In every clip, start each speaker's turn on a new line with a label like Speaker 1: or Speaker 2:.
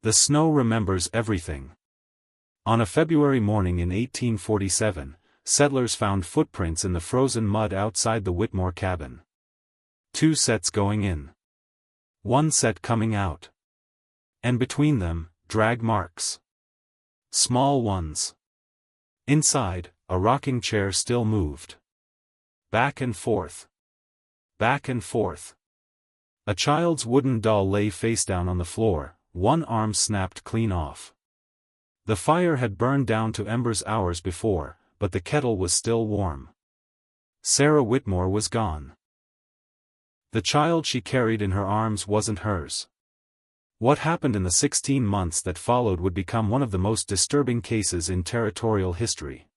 Speaker 1: The snow remembers everything. On a February morning in 1847, settlers found footprints in the frozen mud outside the Whitmore cabin. 2 sets going in. 1 set coming out. And between them, drag marks. Small ones. Inside, a rocking chair still moved. Back and forth. Back and forth. A child's wooden doll lay face down on the floor, one arm snapped clean off. The fire had burned down to embers hours before, but the kettle was still warm. Sarah Whitmore was gone. The child she carried in her arms wasn't hers. What happened in the 16 months that followed would become one of the most disturbing cases in territorial history.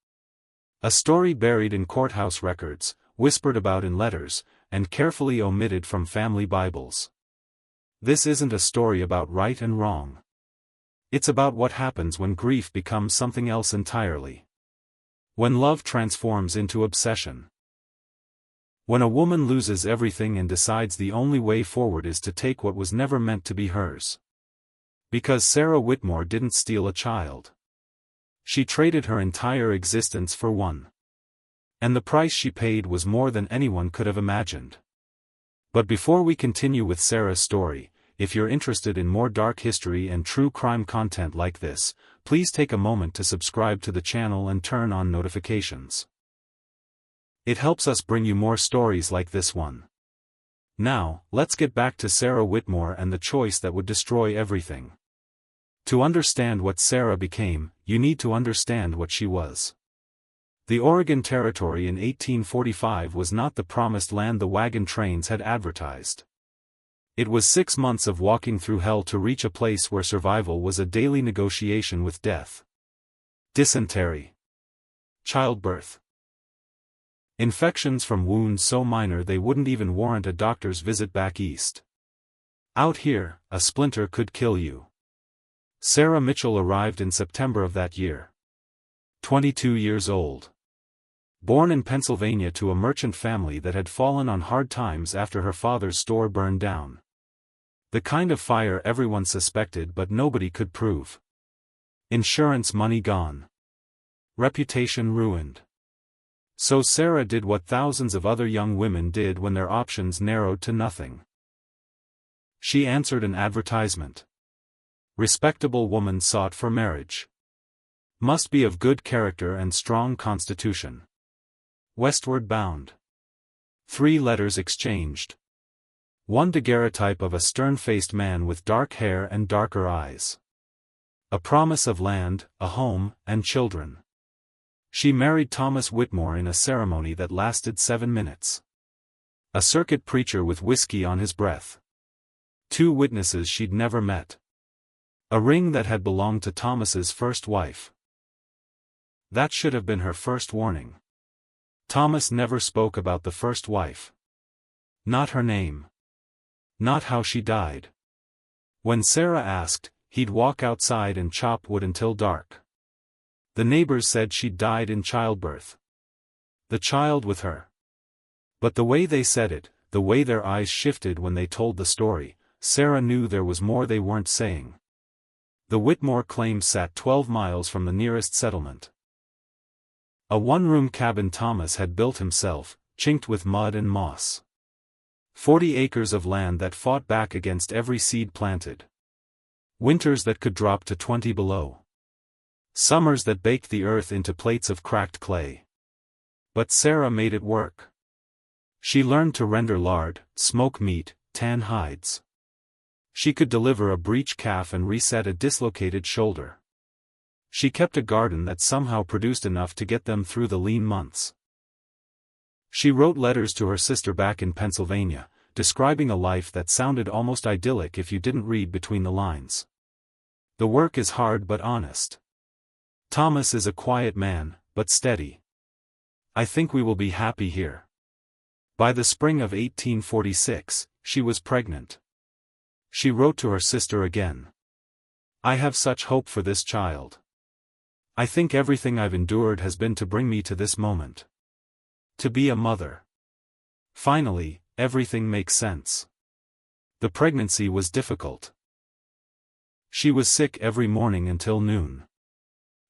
Speaker 1: A story buried in courthouse records, whispered about in letters, and carefully omitted from family Bibles. This isn't a story about right and wrong. It's about what happens when grief becomes something else entirely. When love transforms into obsession. When a woman loses everything and decides the only way forward is to take what was never meant to be hers. Because Sarah Whitmore didn't steal a child. She traded her entire existence for one. And the price she paid was more than anyone could have imagined. But before we continue with Sarah's story, if you're interested in more dark history and true crime content like this, please take a moment to subscribe to the channel and turn on notifications. It helps us bring you more stories like this one. Now, let's get back to Sarah Whitmore and the choice that would destroy everything. To understand what Sarah became, you need to understand what she was. The Oregon Territory in 1845 was not the promised land the wagon trains had advertised. It was 6 months of walking through hell to reach a place where survival was a daily negotiation with death. Dysentery. Childbirth. Infections from wounds so minor they wouldn't even warrant a doctor's visit back east. Out here, a splinter could kill you. Sarah Mitchell arrived in September of that year. 22 years old. Born in Pennsylvania to a merchant family that had fallen on hard times after her father's store burned down. The kind of fire everyone suspected but nobody could prove. Insurance money gone. Reputation ruined. So Sarah did what thousands of other young women did when their options narrowed to nothing. She answered an advertisement. Respectable woman sought for marriage. Must be of good character and strong constitution. Westward bound. 3 letters exchanged. One daguerreotype of a stern-faced man with dark hair and darker eyes. A promise of land, a home, and children. She married Thomas Whitmore in a ceremony that lasted 7 minutes. A circuit preacher with whiskey on his breath. 2 witnesses she'd never met. A ring that had belonged to Thomas's first wife. That should have been her first warning. Thomas never spoke about the first wife. Not her name. Not how she died. When Sarah asked, he'd walk outside and chop wood until dark. The neighbors said she'd died in childbirth. The child with her. But the way they said it, the way their eyes shifted when they told the story, Sarah knew there was more they weren't saying. The Whitmore claim sat 12 miles from the nearest settlement. A one-room cabin Thomas had built himself, chinked with mud and moss. 40 acres of land that fought back against every seed planted. Winters that could drop to 20 below. Summers that baked the earth into plates of cracked clay. But Sarah made it work. She learned to render lard, smoke meat, tan hides. She could deliver a breech calf and reset a dislocated shoulder. She kept a garden that somehow produced enough to get them through the lean months. She wrote letters to her sister back in Pennsylvania, describing a life that sounded almost idyllic if you didn't read between the lines. The work is hard but honest. Thomas is a quiet man, but steady. I think we will be happy here. By the spring of 1846, she was pregnant. She wrote to her sister again. I have such hope for this child. I think everything I've endured has been to bring me to this moment. To be a mother. Finally, everything makes sense. The pregnancy was difficult. She was sick every morning until noon.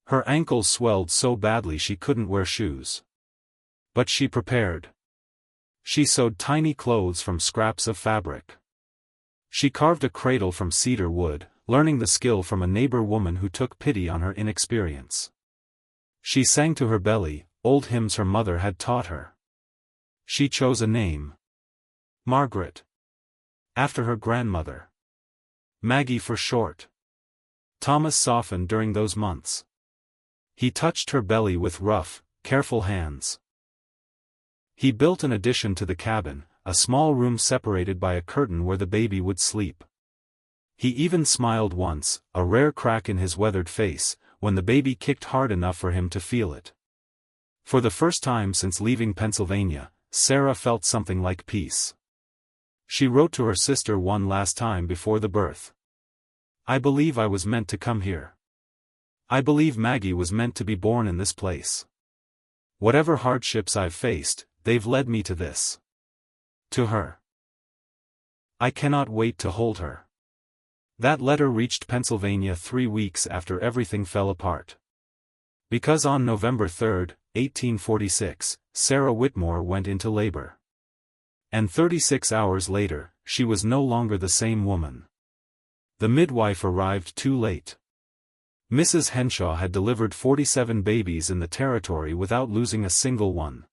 Speaker 1: Her ankles swelled so badly she couldn't wear shoes. But she prepared. She sewed tiny clothes from scraps of fabric. She carved a cradle from cedar wood, learning the skill from a neighbor woman who took pity on her inexperience. She sang to her belly, old hymns her mother had taught her. She chose a name. Margaret. After her grandmother. Maggie for short. Thomas softened during those months. He touched her belly with rough, careful hands. He built an addition to the cabin, a small room separated by a curtain where the baby would sleep. He even smiled once, a rare crack in his weathered face, when the baby kicked hard enough for him to feel it. For the first time since leaving Pennsylvania, Sarah felt something like peace. She wrote to her sister one last time before the birth. "I believe I was meant to come here. I believe Maggie was meant to be born in this place. Whatever hardships I've faced, they've led me to this. To her. I cannot wait to hold her." That letter reached Pennsylvania 3 weeks after everything fell apart. Because on November 3, 1846, Sarah Whitmore went into labor. And 36 hours later, she was no longer the same woman. The midwife arrived too late. Mrs. Henshaw had delivered 47 babies in the territory without losing a single one.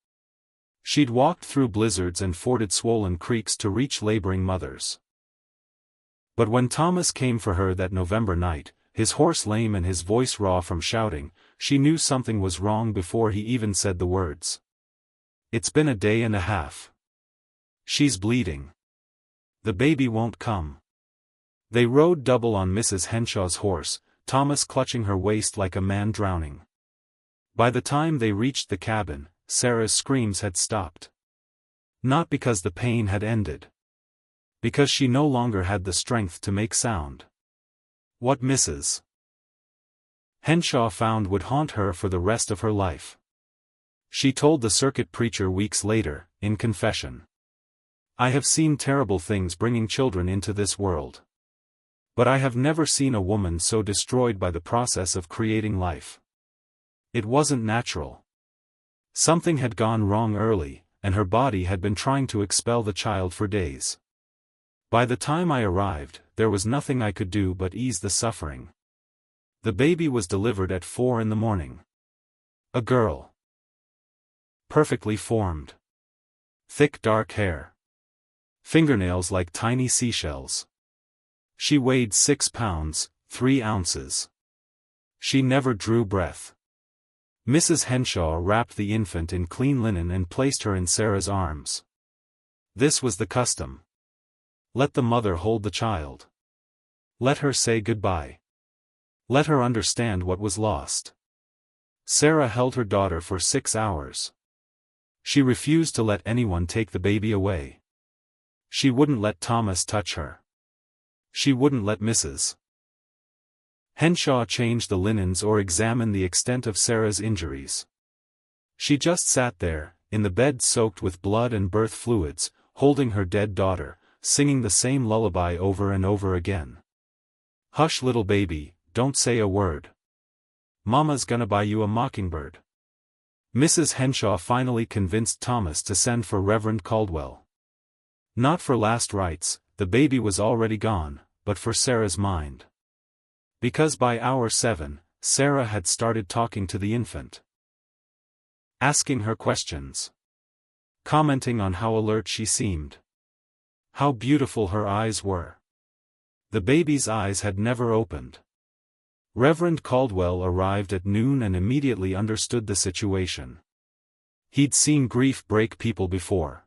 Speaker 1: She'd walked through blizzards and forded swollen creeks to reach laboring mothers. But when Thomas came for her that November night, his horse lame and his voice raw from shouting, she knew something was wrong before he even said the words. "It's been a day and a half. She's bleeding. The baby won't come." They rode double on Mrs. Henshaw's horse, Thomas clutching her waist like a man drowning. By the time they reached the cabin, Sarah's screams had stopped. Not because the pain had ended. Because she no longer had the strength to make sound. What Mrs. Henshaw found would haunt her for the rest of her life. She told the circuit preacher weeks later, in confession. "I have seen terrible things bringing children into this world. But I have never seen a woman so destroyed by the process of creating life. It wasn't natural. Something had gone wrong early, and her body had been trying to expel the child for days. By the time I arrived, there was nothing I could do but ease the suffering." The baby was delivered at 4 in the morning. A girl. Perfectly formed. Thick dark hair. Fingernails like tiny seashells. She weighed 6 pounds, 3 ounces. She never drew breath. Mrs. Henshaw wrapped the infant in clean linen and placed her in Sarah's arms. This was the custom. Let the mother hold the child. Let her say goodbye. Let her understand what was lost. Sarah held her daughter for 6 hours. She refused to let anyone take the baby away. She wouldn't let Thomas touch her. She wouldn't let Mrs. Henshaw change the linens or examine the extent of Sarah's injuries. She just sat there, in the bed soaked with blood and birth fluids, holding her dead daughter, singing the same lullaby over and over again. "Hush little baby, don't say a word. Mama's gonna buy you a mockingbird." Mrs. Henshaw finally convinced Thomas to send for Reverend Caldwell. Not for last rites, the baby was already gone, but for Sarah's mind. Because by hour 7, Sarah had started talking to the infant. Asking her questions. Commenting on how alert she seemed. How beautiful her eyes were. The baby's eyes had never opened. Reverend Caldwell arrived at noon and immediately understood the situation. He'd seen grief break people before.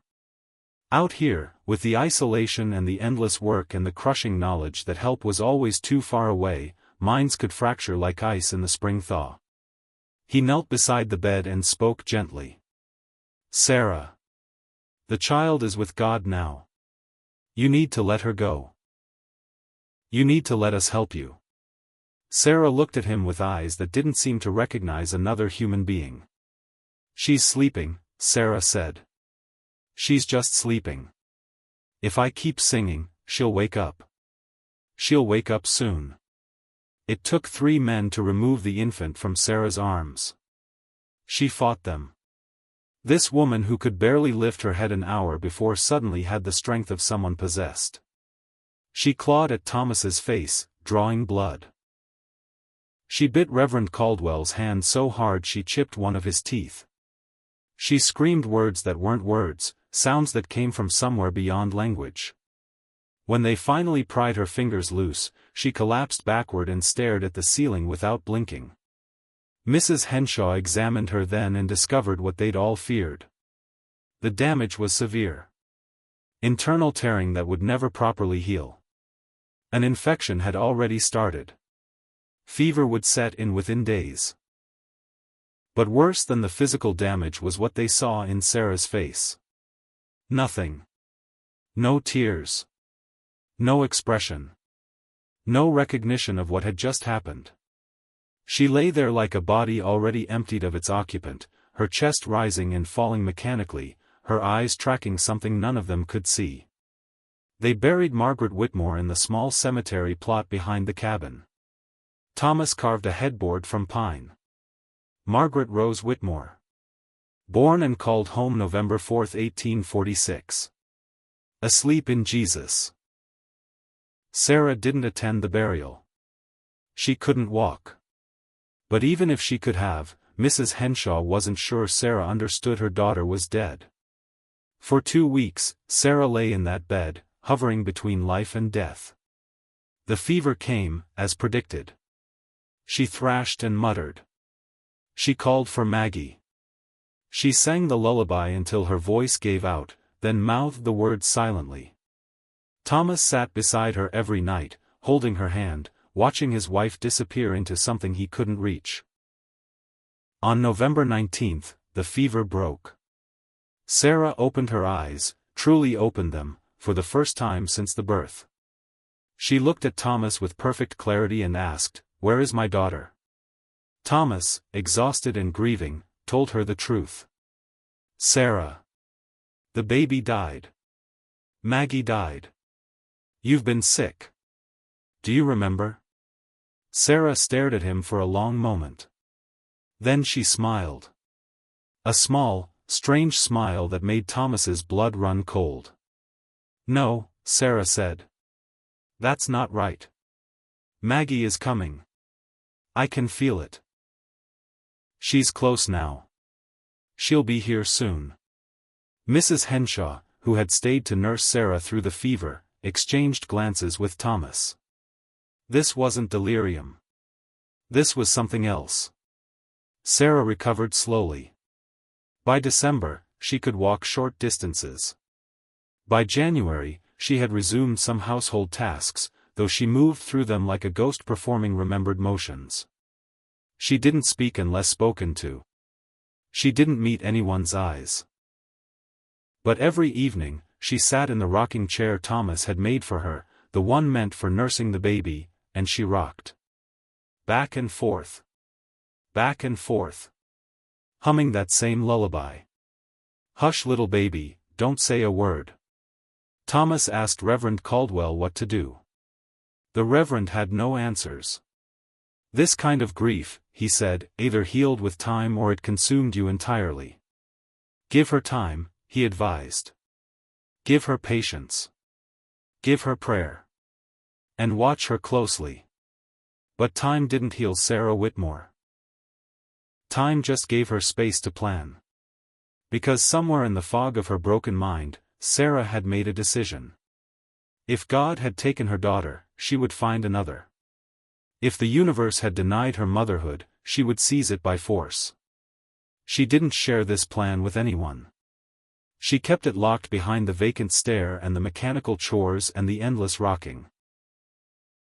Speaker 1: Out here, with the isolation and the endless work and the crushing knowledge that help was always too far away, minds could fracture like ice in the spring thaw. He knelt beside the bed and spoke gently. "Sarah. The child is with God now. You need to let her go. You need to let us help you." Sarah looked at him with eyes that didn't seem to recognize another human being. "She's sleeping," Sarah said. "She's just sleeping. If I keep singing, she'll wake up. She'll wake up soon." It took 3 men to remove the infant from Sarah's arms. She fought them. This woman who could barely lift her head an hour before suddenly had the strength of someone possessed. She clawed at Thomas's face, drawing blood. She bit Reverend Caldwell's hand so hard she chipped one of his teeth. She screamed words that weren't words, sounds that came from somewhere beyond language. When they finally pried her fingers loose, she collapsed backward and stared at the ceiling without blinking. Mrs. Henshaw examined her then and discovered what they'd all feared. The damage was severe. Internal tearing that would never properly heal. An infection had already started. Fever would set in within days. But worse than the physical damage was what they saw in Sarah's face. Nothing. No tears. No expression. No recognition of what had just happened. She lay there like a body already emptied of its occupant, her chest rising and falling mechanically, her eyes tracking something none of them could see. They buried Margaret Whitmore in the small cemetery plot behind the cabin. Thomas carved a headboard from pine. Margaret Rose Whitmore. Born and called home November 4, 1846. Asleep in Jesus. Sarah didn't attend the burial. She couldn't walk. But even if she could have, Mrs. Henshaw wasn't sure Sarah understood her daughter was dead. For 2 weeks, Sarah lay in that bed, hovering between life and death. The fever came, as predicted. She thrashed and muttered. She called for Maggie. She sang the lullaby until her voice gave out, then mouthed the words silently. Thomas sat beside her every night, holding her hand, watching his wife disappear into something he couldn't reach. On November 19, the fever broke. Sarah opened her eyes, truly opened them, for the first time since the birth. She looked at Thomas with perfect clarity and asked, "Where is my daughter?" Thomas, exhausted and grieving, told her the truth. "Sarah. The baby died. Maggie died. You've been sick. Do you remember?" Sarah stared at him for a long moment. Then she smiled. A small, strange smile that made Thomas's blood run cold. "No," Sarah said. "That's not right. Maggie is coming. I can feel it. She's close now. She'll be here soon." Mrs. Henshaw, who had stayed to nurse Sarah through the fever, exchanged glances with Thomas. This wasn't delirium. This was something else. Sarah recovered slowly. By December, she could walk short distances. By January, she had resumed some household tasks, though she moved through them like a ghost performing remembered motions. She didn't speak unless spoken to. She didn't meet anyone's eyes. But every evening, she sat in the rocking chair Thomas had made for her, the one meant for nursing the baby, and she rocked. Back and forth. Back and forth. Humming that same lullaby. "Hush, little baby, don't say a word." Thomas asked Reverend Caldwell what to do. The Reverend had no answers. "This kind of grief," he said, "either healed with time or it consumed you entirely. Give her time," he advised. "Give her patience. Give her prayer. And watch her closely." But time didn't heal Sarah Whitmore. Time just gave her space to plan. Because somewhere in the fog of her broken mind, Sarah had made a decision. If God had taken her daughter, she would find another. If the universe had denied her motherhood, she would seize it by force. She didn't share this plan with anyone. She kept it locked behind the vacant stare and the mechanical chores and the endless rocking.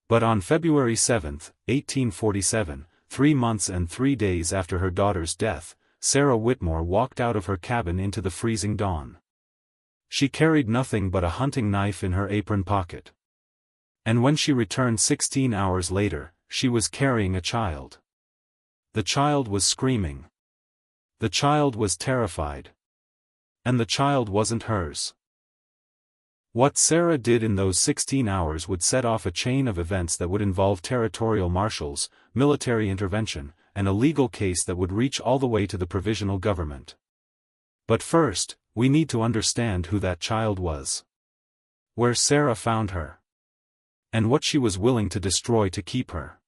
Speaker 1: But on February 7, 1847, 3 months and 3 days after her daughter's death, Sarah Whitmore walked out of her cabin into the freezing dawn. She carried nothing but a hunting knife in her apron pocket. And when she returned 16 hours later, she was carrying a child. The child was screaming. The child was terrified. And the child wasn't hers. What Sarah did in those 16 hours would set off a chain of events that would involve territorial marshals, military intervention, and a legal case that would reach all the way to the provisional government. But first, we need to understand who that child was. Where Sarah found her. And what she was willing to destroy to keep her.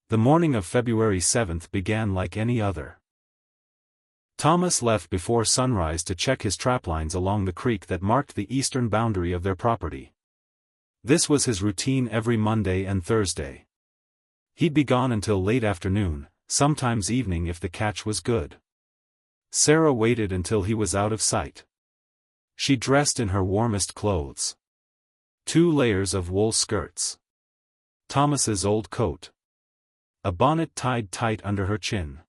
Speaker 1: The morning of February 7th began like any other. Thomas left before sunrise to check his traplines along the creek that marked the eastern boundary of their property. This was his routine every Monday and Thursday. He'd be gone until late afternoon, sometimes evening if the catch was good. Sarah waited until he was out of sight. She dressed in her warmest clothes. 2 layers of wool skirts. Thomas's old coat. A bonnet tied tight under her chin.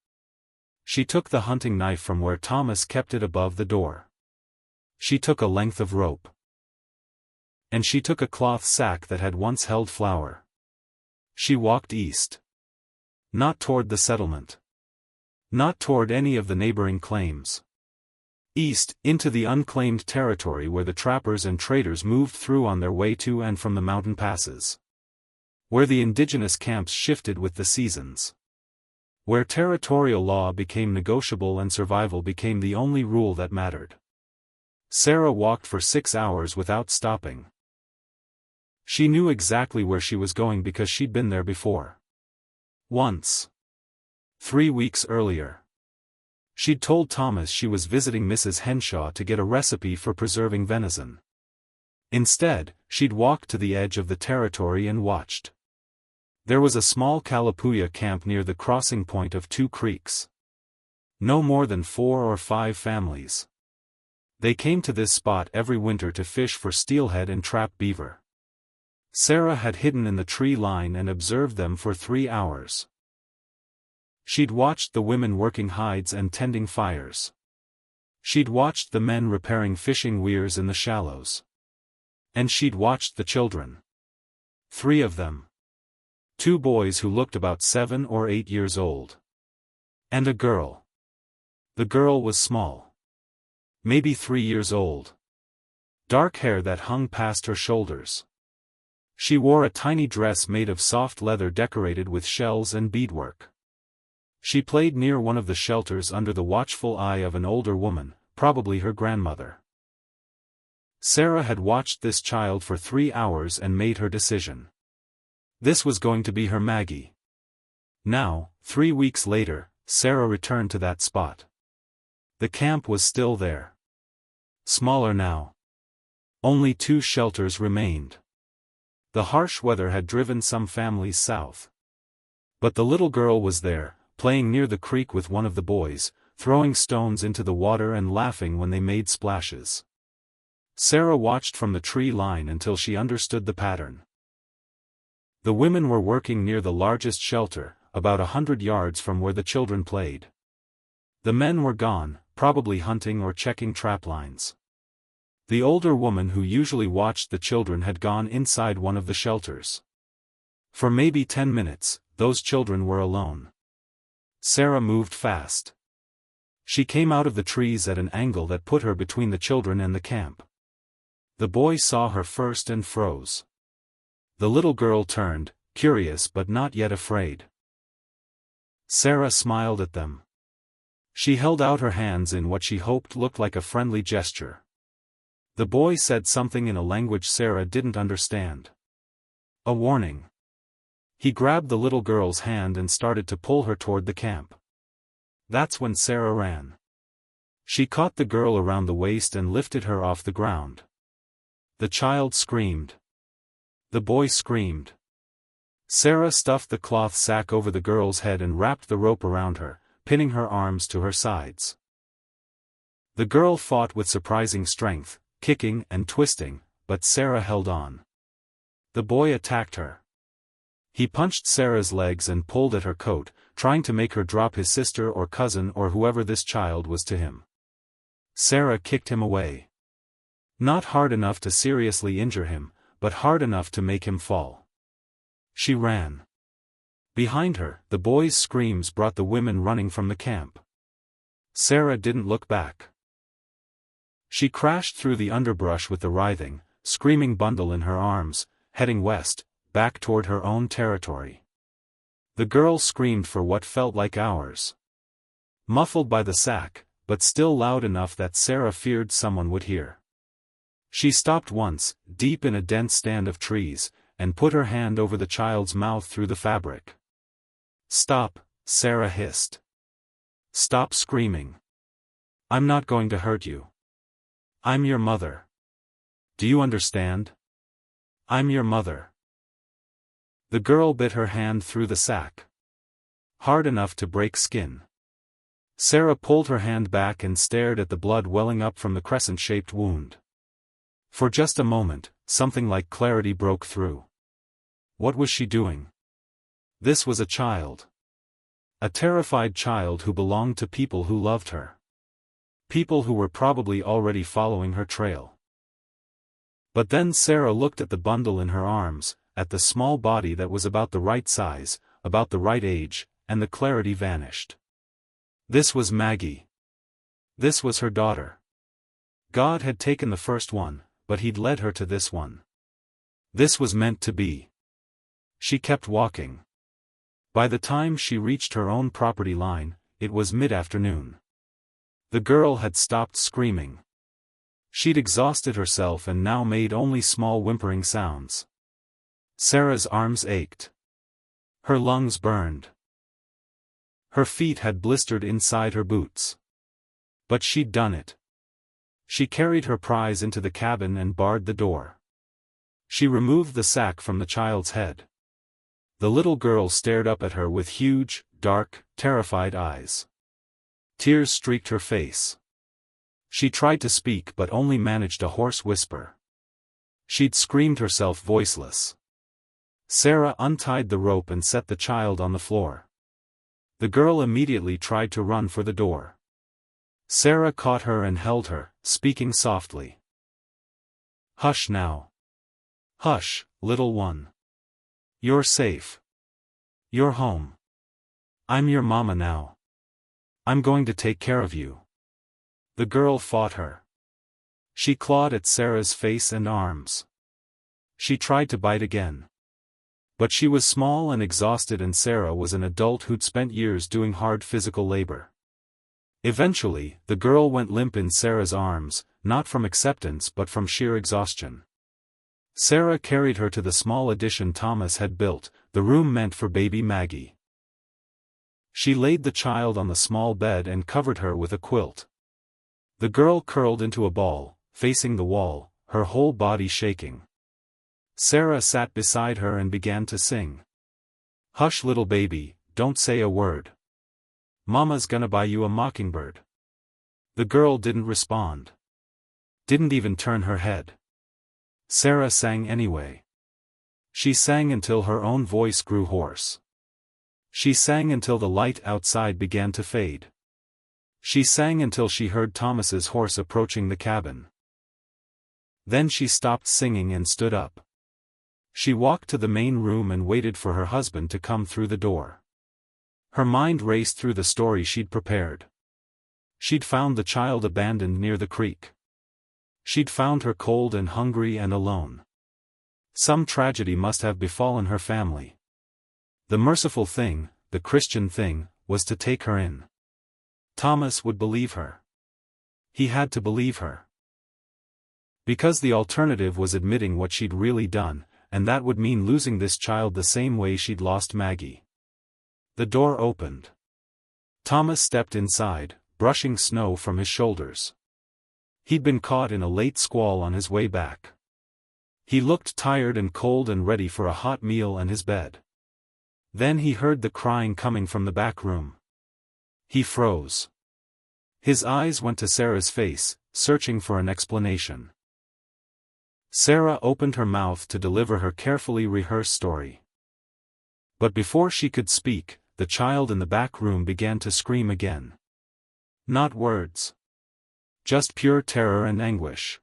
Speaker 1: She took the hunting knife from where Thomas kept it above the door. She took a length of rope. And she took a cloth sack that had once held flour. She walked east. Not toward the settlement. Not toward any of the neighboring claims. East, into the unclaimed territory where the trappers and traders moved through on their way to and from the mountain passes. Where the indigenous camps shifted with the seasons. Where territorial law became negotiable and survival became the only rule that mattered. Sarah walked for 6 hours without stopping. She knew exactly where she was going because she'd been there before. Once. 3 weeks earlier. She'd told Thomas she was visiting Mrs. Henshaw to get a recipe for preserving venison. Instead, she'd walked to the edge of the territory and watched. There was a small Kalapuya camp near the crossing point of 2 creeks. No more than 4 or 5 families. They came to this spot every winter to fish for steelhead and trap beaver. Sarah had hidden in the tree line and observed them for 3 hours. She'd watched the women working hides and tending fires. She'd watched the men repairing fishing weirs in the shallows. And she'd watched the children. 3 of them. 2 boys who looked about 7 or 8 years old. And a girl. The girl was small. Maybe 3 years old. Dark hair that hung past her shoulders. She wore a tiny dress made of soft leather decorated with shells and beadwork. She played near one of the shelters under the watchful eye of an older woman, probably her grandmother. Sarah had watched this child for 3 hours and made her decision. This was going to be her Maggie. Now, 3 weeks later, Sarah returned to that spot. The camp was still there. Smaller now. Only 2 shelters remained. The harsh weather had driven some families south. But the little girl was there, playing near the creek with one of the boys, throwing stones into the water and laughing when they made splashes. Sarah watched from the tree line until she understood the pattern. The women were working near the largest shelter, about 100 yards from where the children played. The men were gone, probably hunting or checking trap lines. The older woman who usually watched the children had gone inside one of the shelters. For maybe 10 minutes, those children were alone. Sarah moved fast. She came out of the trees at an angle that put her between the children and the camp. The boy saw her first and froze. The little girl turned, curious but not yet afraid. Sarah smiled at them. She held out her hands in what she hoped looked like a friendly gesture. The boy said something in a language Sarah didn't understand. A warning. He grabbed the little girl's hand and started to pull her toward the camp. That's when Sarah ran. She caught the girl around the waist and lifted her off the ground. The child screamed. The boy screamed. Sarah stuffed the cloth sack over the girl's head and wrapped the rope around her, pinning her arms to her sides. The girl fought with surprising strength, kicking and twisting, but Sarah held on. The boy attacked her. He punched Sarah's legs and pulled at her coat, trying to make her drop his sister or cousin or whoever this child was to him. Sarah kicked him away. Not hard enough to seriously injure him, but hard enough to make him fall. She ran. Behind her, the boy's screams brought the women running from the camp. Sarah didn't look back. She crashed through the underbrush with the writhing, screaming bundle in her arms, heading west, back toward her own territory. The girl screamed for what felt like hours. Muffled by the sack, but still loud enough that Sarah feared someone would hear. She stopped once, deep in a dense stand of trees, and put her hand over the child's mouth through the fabric. "Stop," Sarah hissed. "Stop screaming. I'm not going to hurt you. I'm your mother. Do you understand? I'm your mother." The girl bit her hand through the sack. Hard enough to break skin. Sarah pulled her hand back and stared at the blood welling up from the crescent-shaped wound. For just a moment, something like clarity broke through. What was she doing? This was a child. A terrified child who belonged to people who loved her. People who were probably already following her trail. But then Sarah looked at the bundle in her arms, at the small body that was about the right size, about the right age, and the clarity vanished. This was Maggie. This was her daughter. God had taken the first one, but he'd led her to this one. This was meant to be. She kept walking. By the time she reached her own property line, it was mid-afternoon. The girl had stopped screaming. She'd exhausted herself and now made only small whimpering sounds. Sarah's arms ached. Her lungs burned. Her feet had blistered inside her boots. But she'd done it. She carried her prize into the cabin and barred the door. She removed the sack from the child's head. The little girl stared up at her with huge, dark, terrified eyes. Tears streaked her face. She tried to speak but only managed a hoarse whisper. She'd screamed herself voiceless. Sarah untied the rope and set the child on the floor. The girl immediately tried to run for the door. Sarah caught her and held her, speaking softly. "Hush now. Hush, little one. You're safe. You're home. I'm your mama now. I'm going to take care of you." The girl fought her. She clawed at Sarah's face and arms. She tried to bite again. But she was small and exhausted, and Sarah was an adult who'd spent years doing hard physical labor. Eventually, the girl went limp in Sarah's arms, not from acceptance but from sheer exhaustion. Sarah carried her to the small addition Thomas had built, the room meant for baby Maggie. She laid the child on the small bed and covered her with a quilt. The girl curled into a ball, facing the wall, her whole body shaking. Sarah sat beside her and began to sing. "Hush, little baby, don't say a word. Mama's gonna buy you a mockingbird." The girl didn't respond. Didn't even turn her head. Sarah sang anyway. She sang until her own voice grew hoarse. She sang until the light outside began to fade. She sang until she heard Thomas's horse approaching the cabin. Then she stopped singing and stood up. She walked to the main room and waited for her husband to come through the door. Her mind raced through the story she'd prepared. She'd found the child abandoned near the creek. She'd found her cold and hungry and alone. Some tragedy must have befallen her family. The merciful thing, the Christian thing, was to take her in. Thomas would believe her. He had to believe her. Because the alternative was admitting what she'd really done, and that would mean losing this child the same way she'd lost Maggie. The door opened. Thomas stepped inside, brushing snow from his shoulders. He'd been caught in a late squall on his way back. He looked tired and cold and ready for a hot meal and his bed. Then he heard the crying coming from the back room. He froze. His eyes went to Sarah's face, searching for an explanation. Sarah opened her mouth to deliver her carefully rehearsed story. But before she could speak, the child in the back room began to scream again. Not words. Just pure terror and anguish.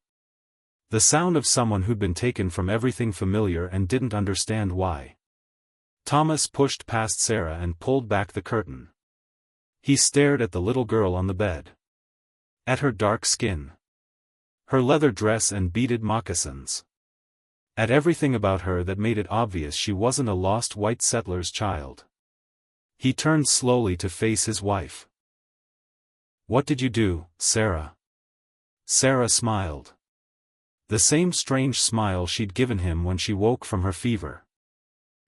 Speaker 1: The sound of someone who'd been taken from everything familiar and didn't understand why. Thomas pushed past Sarah and pulled back the curtain. He stared at the little girl on the bed. At her dark skin. Her leather dress and beaded moccasins. At everything about her that made it obvious she wasn't a lost white settler's child. He turned slowly to face his wife. "What did you do, Sarah?" Sarah smiled. The same strange smile she'd given him when she woke from her fever.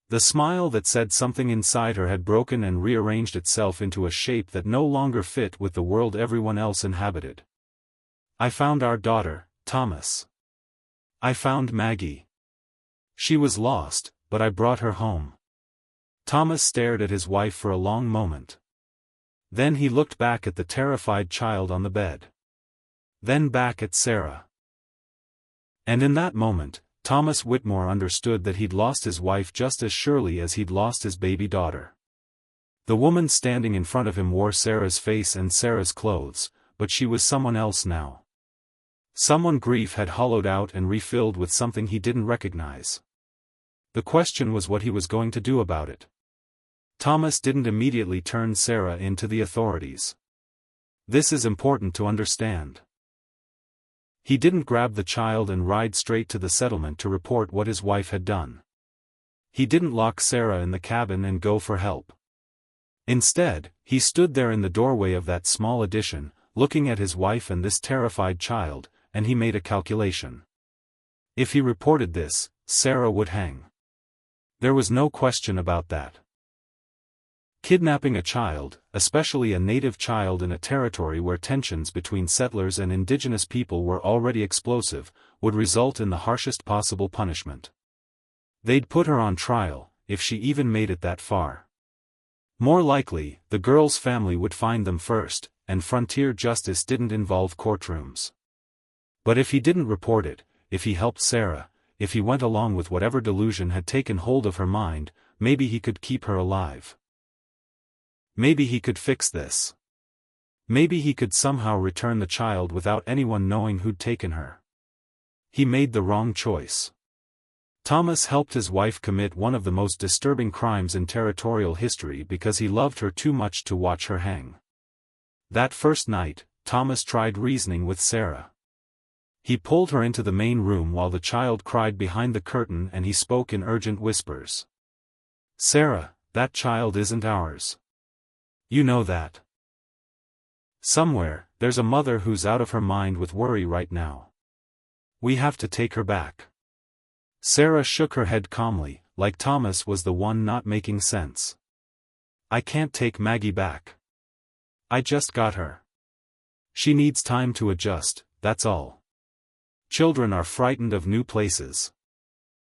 Speaker 1: The smile that said something inside her had broken and rearranged itself into a shape that no longer fit with the world everyone else inhabited. "I found our daughter, Thomas. I found Maggie. She was lost, but I brought her home." Thomas stared at his wife for a long moment. Then he looked back at the terrified child on the bed. Then back at Sarah. And in that moment, Thomas Whitmore understood that he'd lost his wife just as surely as he'd lost his baby daughter. The woman standing in front of him wore Sarah's face and Sarah's clothes, but she was someone else now. Someone grief had hollowed out and refilled with something he didn't recognize. The question was what he was going to do about it. Thomas didn't immediately turn Sarah in to the authorities. This is important to understand. He didn't grab the child and ride straight to the settlement to report what his wife had done. He didn't lock Sarah in the cabin and go for help. Instead, he stood there in the doorway of that small addition, looking at his wife and this terrified child, and he made a calculation. If he reported this, Sarah would hang. There was no question about that. Kidnapping a child, especially a native child in a territory where tensions between settlers and indigenous people were already explosive, would result in the harshest possible punishment. They'd put her on trial, if she even made it that far. More likely, the girl's family would find them first, and frontier justice didn't involve courtrooms. But if he didn't report it, if he helped Sarah, if he went along with whatever delusion had taken hold of her mind, maybe he could keep her alive. Maybe he could fix this. Maybe he could somehow return the child without anyone knowing who'd taken her. He made the wrong choice. Thomas helped his wife commit one of the most disturbing crimes in territorial history because he loved her too much to watch her hang. That first night, Thomas tried reasoning with Sarah. He pulled her into the main room while the child cried behind the curtain and he spoke in urgent whispers. "Sarah, that child isn't ours. You know that. Somewhere, there's a mother who's out of her mind with worry right now. We have to take her back." Sarah shook her head calmly, like Thomas was the one not making sense. "I can't take Maggie back. I just got her. She needs time to adjust, that's all. Children are frightened of new places.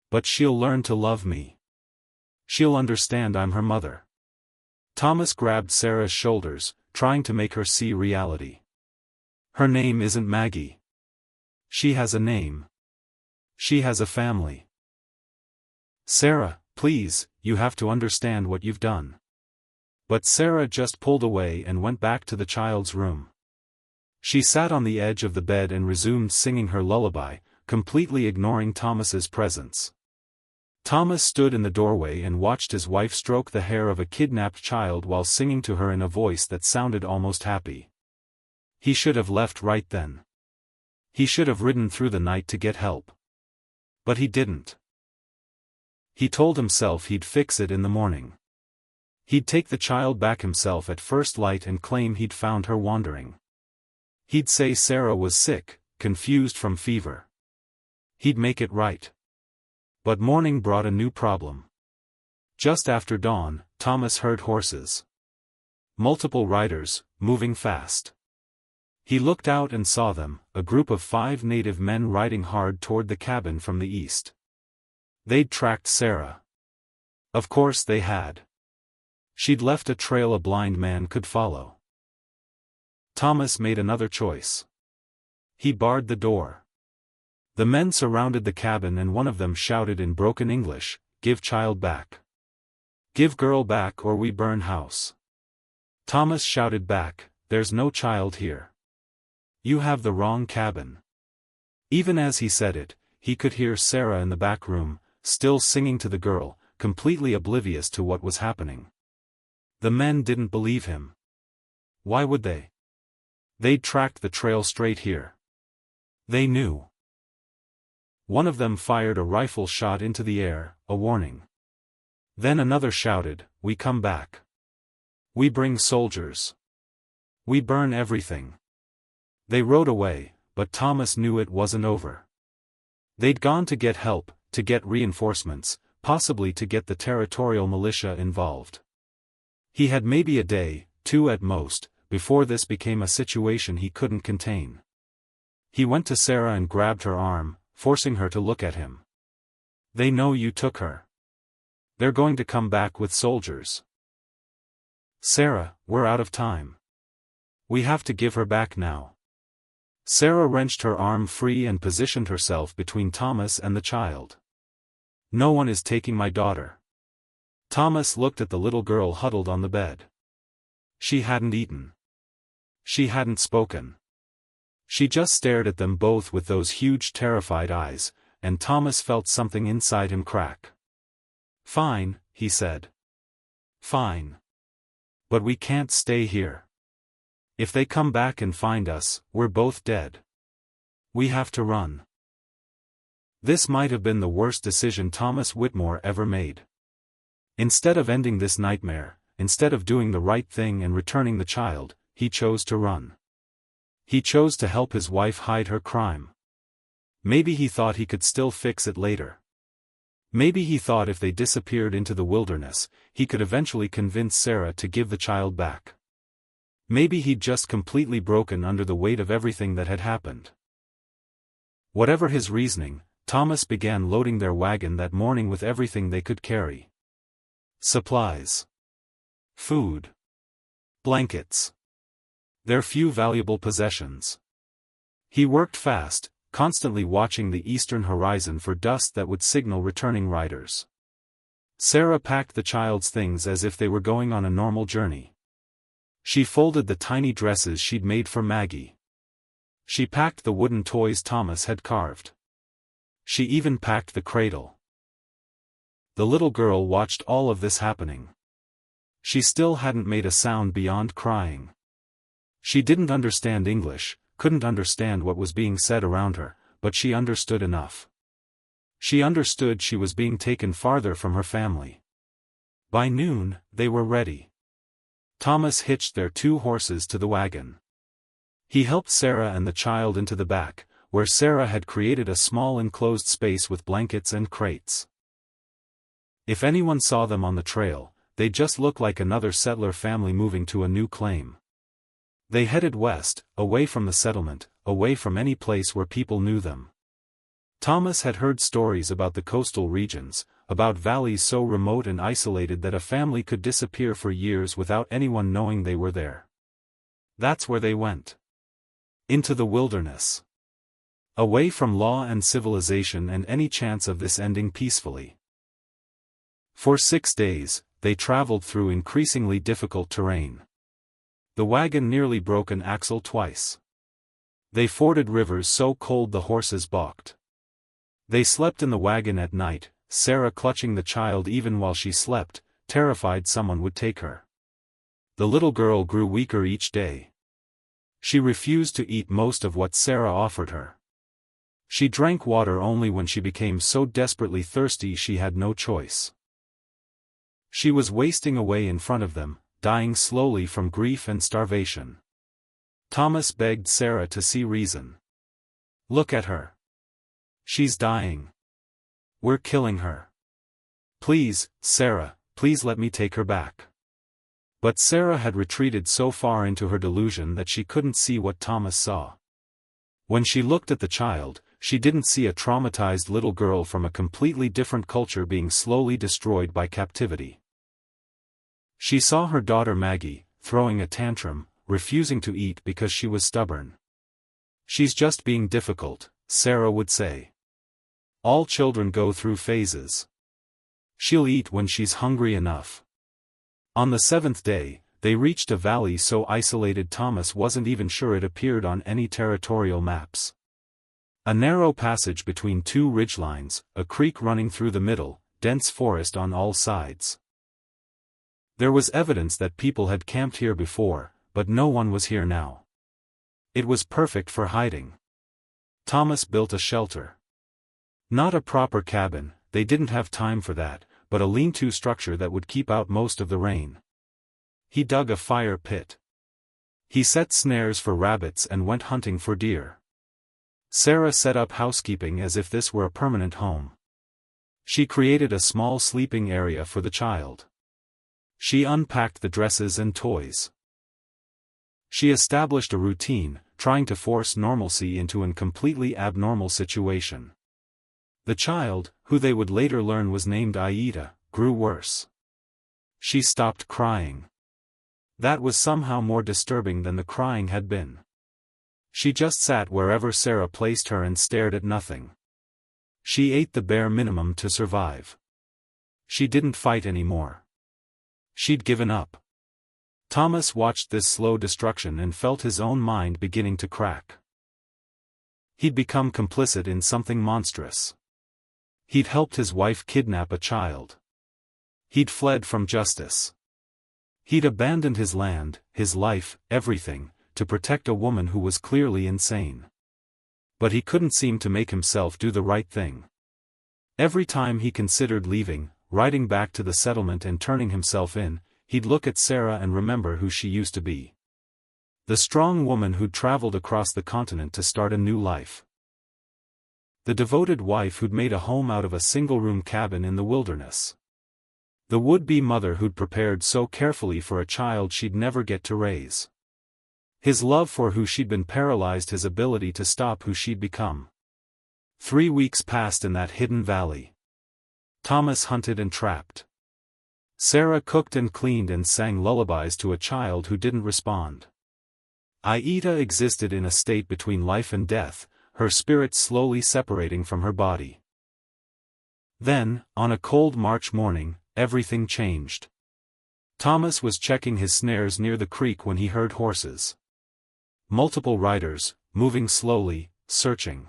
Speaker 1: But she'll learn to love me. She'll understand I'm her mother." Thomas grabbed Sarah's shoulders, trying to make her see reality. "Her name isn't Maggie. She has a name. She has a family. Sarah, please, you have to understand what you've done." But Sarah just pulled away and went back to the child's room. She sat on the edge of the bed and resumed singing her lullaby, completely ignoring Thomas's presence. Thomas stood in the doorway and watched his wife stroke the hair of a kidnapped child while singing to her in a voice that sounded almost happy. He should have left right then. He should have ridden through the night to get help. But he didn't. He told himself he'd fix it in the morning. He'd take the child back himself at first light and claim he'd found her wandering. He'd say Sarah was sick, confused from fever. He'd make it right. But morning brought a new problem. Just after dawn, Thomas heard horses. Multiple riders, moving fast. He looked out and saw them, a group of 5 native men riding hard toward the cabin from the east. They'd tracked Sarah. Of course they had. She'd left a trail a blind man could follow. Thomas made another choice. He barred the door. The men surrounded the cabin and one of them shouted in broken English, "Give child back. Give girl back or we burn house." Thomas shouted back, "There's no child here. You have the wrong cabin." Even as he said it, he could hear Sarah in the back room, still singing to the girl, completely oblivious to what was happening. The men didn't believe him. Why would they? They'd tracked the trail straight here. They knew. One of them fired a rifle shot into the air, a warning. Then another shouted, "We come back. We bring soldiers. We burn everything." They rode away, but Thomas knew it wasn't over. They'd gone to get help, to get reinforcements, possibly to get the territorial militia involved. He had maybe a day, 2 at most, before this became a situation he couldn't contain. He went to Sarah and grabbed her arm, forcing her to look at him. "They know you took her. They're going to come back with soldiers. Sarah, we're out of time. We have to give her back now." Sarah wrenched her arm free and positioned herself between Thomas and the child. "No one is taking my daughter." Thomas looked at the little girl huddled on the bed. She hadn't eaten. She hadn't spoken. She just stared at them both with those huge terrified eyes, and Thomas felt something inside him crack. "Fine," he said. "Fine. But we can't stay here. If they come back and find us, we're both dead. We have to run." This might have been the worst decision Thomas Whitmore ever made. Instead of ending this nightmare, instead of doing the right thing and returning the child, he chose to run. He chose to help his wife hide her crime. Maybe he thought he could still fix it later. Maybe he thought if they disappeared into the wilderness, he could eventually convince Sarah to give the child back. Maybe he'd just completely broken under the weight of everything that had happened. Whatever his reasoning, Thomas began loading their wagon that morning with everything they could carry. Supplies. Food. Blankets. Their few valuable possessions. He worked fast, constantly watching the eastern horizon for dust that would signal returning riders. Sarah packed the child's things as if they were going on a normal journey. She folded the tiny dresses she'd made for Maggie. She packed the wooden toys Thomas had carved. She even packed the cradle. The little girl watched all of this happening. She still hadn't made a sound beyond crying. She didn't understand English, couldn't understand what was being said around her, but she understood enough. She understood she was being taken farther from her family. By noon, they were ready. Thomas hitched their 2 horses to the wagon. He helped Sarah and the child into the back, where Sarah had created a small enclosed space with blankets and crates. If anyone saw them on the trail, they'd just look like another settler family moving to a new claim. They headed west, away from the settlement, away from any place where people knew them. Thomas had heard stories about the coastal regions, about valleys so remote and isolated that a family could disappear for years without anyone knowing they were there. That's where they went. Into the wilderness. Away from law and civilization and any chance of this ending peacefully. For 6 days, they traveled through increasingly difficult terrain. The wagon nearly broke an axle twice. They forded rivers so cold the horses balked. They slept in the wagon at night, Sarah clutching the child even while she slept, terrified someone would take her. The little girl grew weaker each day. She refused to eat most of what Sarah offered her. She drank water only when she became so desperately thirsty she had no choice. She was wasting away in front of them, dying slowly from grief and starvation. Thomas begged Sarah to see reason. "Look at her. She's dying. We're killing her. Please, Sarah, please let me take her back." But Sarah had retreated so far into her delusion that she couldn't see what Thomas saw. When she looked at the child, she didn't see a traumatized little girl from a completely different culture being slowly destroyed by captivity. She saw her daughter Maggie, throwing a tantrum, refusing to eat because she was stubborn. "She's just being difficult," Sarah would say. "All children go through phases. She'll eat when she's hungry enough." On the 7th day, they reached a valley so isolated Thomas wasn't even sure it appeared on any territorial maps. A narrow passage between 2 ridgelines, a creek running through the middle, dense forest on all sides. There was evidence that people had camped here before, but no one was here now. It was perfect for hiding. Thomas built a shelter. Not a proper cabin, they didn't have time for that, but a lean-to structure that would keep out most of the rain. He dug a fire pit. He set snares for rabbits and went hunting for deer. Sarah set up housekeeping as if this were a permanent home. She created a small sleeping area for the child. She unpacked the dresses and toys. She established a routine, trying to force normalcy into a completely abnormal situation. The child, who they would later learn was named Aida, grew worse. She stopped crying. That was somehow more disturbing than the crying had been. She just sat wherever Sarah placed her and stared at nothing. She ate the bare minimum to survive. She didn't fight anymore. She'd given up. Thomas watched this slow destruction and felt his own mind beginning to crack. He'd become complicit in something monstrous. He'd helped his wife kidnap a child. He'd fled from justice. He'd abandoned his land, his life, everything, to protect a woman who was clearly insane. But he couldn't seem to make himself do the right thing. Every time he considered leaving, riding back to the settlement and turning himself in, he'd look at Sarah and remember who she used to be. The strong woman who'd traveled across the continent to start a new life. The devoted wife who'd made a home out of a single-room cabin in the wilderness. The would-be mother who'd prepared so carefully for a child she'd never get to raise. His love for who she'd been paralyzed his ability to stop who she'd become. 3 weeks passed in that hidden valley. Thomas hunted and trapped. Sarah cooked and cleaned and sang lullabies to a child who didn't respond. Aida existed in a state between life and death, her spirit slowly separating from her body. Then, on a cold March morning, everything changed. Thomas was checking his snares near the creek when he heard horses. Multiple riders, moving slowly, searching.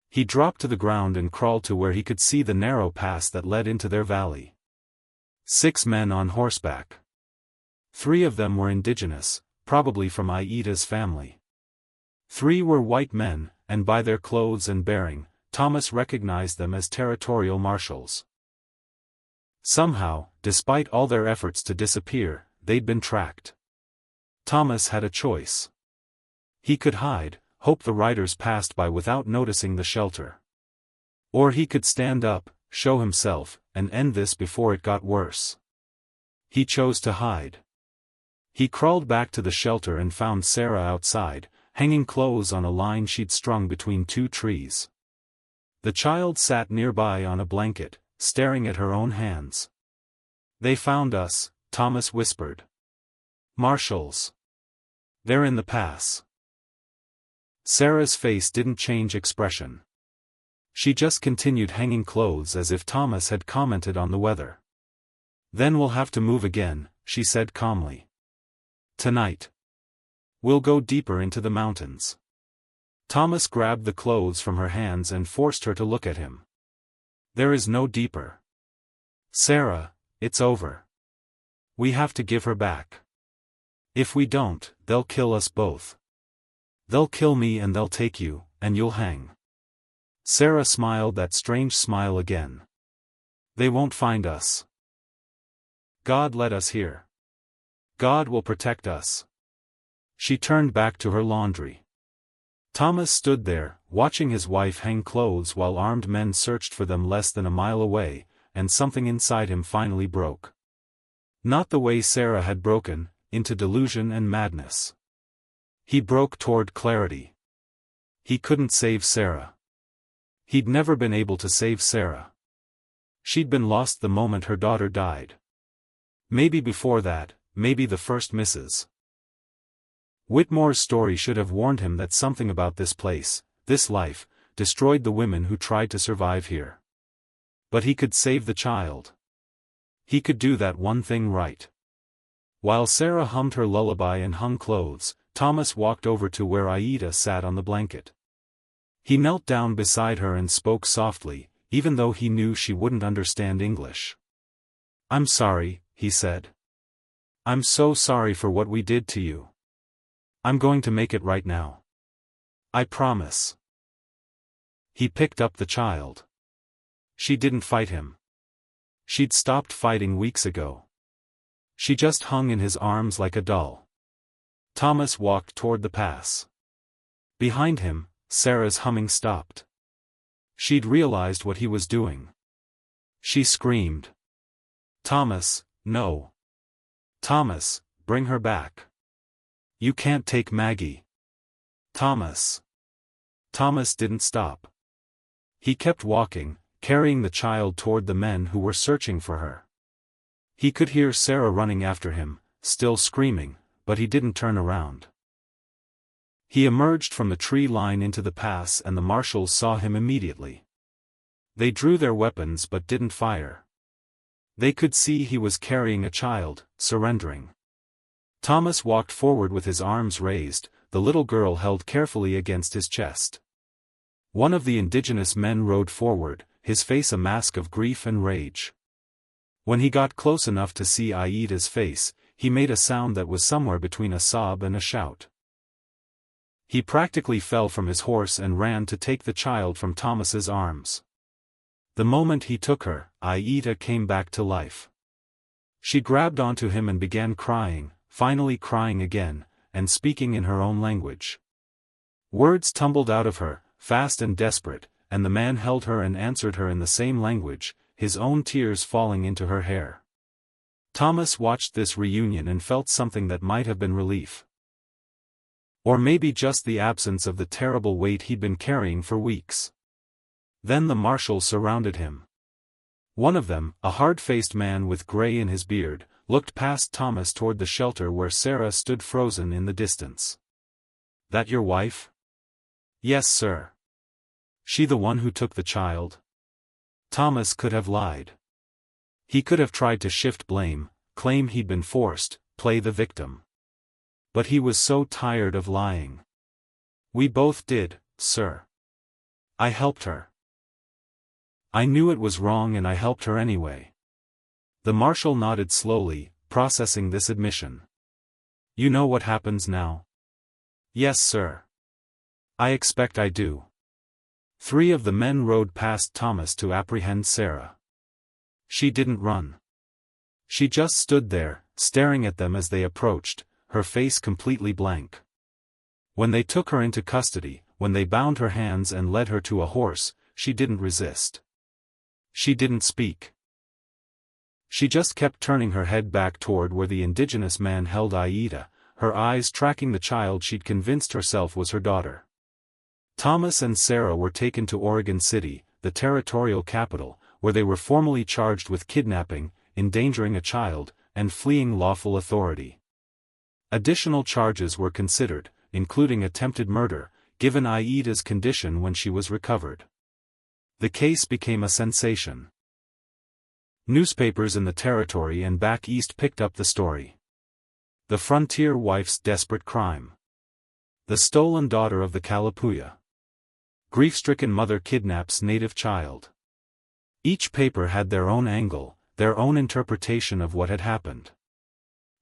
Speaker 1: He dropped to the ground and crawled to where he could see the narrow pass that led into their valley. 6 men on horseback. 3 of them were indigenous, probably from Aida's family. 3 were white men, and by their clothes and bearing, Thomas recognized them as territorial marshals. Somehow, despite all their efforts to disappear, they'd been tracked. Thomas had a choice. He could hide, hope the riders passed by without noticing the shelter. Or he could stand up, show himself, and end this before it got worse. He chose to hide. He crawled back to the shelter and found Sarah outside, hanging clothes on a line she'd strung between 2 trees. The child sat nearby on a blanket, staring at her own hands. "They found us," Thomas whispered. "Marshals. They're in the pass." Sarah's face didn't change expression. She just continued hanging clothes as if Thomas had commented on the weather. "Then we'll have to move again," she said calmly. "Tonight. We'll go deeper into the mountains." Thomas grabbed the clothes from her hands and forced her to look at him. "There is no deeper. Sarah, it's over. We have to give her back. If we don't, they'll kill us both. They'll kill me and they'll take you, and you'll hang." Sarah smiled that strange smile again. "They won't find us. God led us here. God will protect us." She turned back to her laundry. Thomas stood there, watching his wife hang clothes while armed men searched for them less than a mile away, and something inside him finally broke. Not the way Sarah had broken, into delusion and madness. He broke toward clarity. He couldn't save Sarah. He'd never been able to save Sarah. She'd been lost the moment her daughter died. Maybe before that, maybe the first Mrs. Whitmore's story should have warned him that something about this place, this life, destroyed the women who tried to survive here. But he could save the child. He could do that one thing right. While Sarah hummed her lullaby and hung clothes, Thomas walked over to where Aida sat on the blanket. He knelt down beside her and spoke softly, even though he knew she wouldn't understand English. "I'm sorry," he said. "I'm so sorry for what we did to you. I'm going to make it right now. I promise." He picked up the child. She didn't fight him. She'd stopped fighting weeks ago. She just hung in his arms like a doll. Thomas walked toward the pass. Behind him, Sarah's humming stopped. She'd realized what he was doing. She screamed. Thomas, no. Thomas, bring her back. You can't take Maggie. Thomas. Thomas didn't stop. He kept walking, carrying the child toward the men who were searching for her. He could hear Sarah running after him, still screaming, but he didn't turn around. He emerged from the tree line into the pass and the marshals saw him immediately. They drew their weapons but didn't fire. They could see he was carrying a child, surrendering. Thomas walked forward with his arms raised, the little girl held carefully against his chest. One of the indigenous men rode forward, his face a mask of grief and rage. When he got close enough to see Aida's face, he made a sound that was somewhere between a sob and a shout. He practically fell from his horse and ran to take the child from Thomas's arms. The moment he took her, Aida came back to life. She grabbed onto him and began crying, finally crying again, and speaking in her own language. Words tumbled out of her, fast and desperate, and the man held her and answered her in the same language, his own tears falling into her hair. Thomas watched this reunion and felt something that might have been relief. Or maybe just the absence of the terrible weight he'd been carrying for weeks. Then the marshals surrounded him. One of them, a hard-faced man with gray in his beard, looked past Thomas toward the shelter where Sarah stood frozen in the distance. That your wife? Yes, sir. She the one who took the child? Thomas could have lied. He could have tried to shift blame, claim he'd been forced, play the victim. But he was so tired of lying. We both did, sir. I helped her. I knew it was wrong and I helped her anyway. The marshal nodded slowly, processing this admission. You know what happens now? Yes, sir. I expect I do. 3 of the men rode past Thomas to apprehend Sarah. She didn't run. She just stood there, staring at them as they approached, her face completely blank. When they took her into custody, when they bound her hands and led her to a horse, she didn't resist. She didn't speak. She just kept turning her head back toward where the indigenous man held Aida, her eyes tracking the child she'd convinced herself was her daughter. Thomas and Sarah were taken to Oregon City, the territorial capital, where they were formally charged with kidnapping, endangering a child, and fleeing lawful authority. Additional charges were considered, including attempted murder, given Aida's condition when she was recovered. The case became a sensation. Newspapers in the territory and back east picked up the story. The frontier wife's desperate crime. The stolen daughter of the Kalapuya. Grief-stricken mother kidnaps native child. Each paper had their own angle, their own interpretation of what had happened.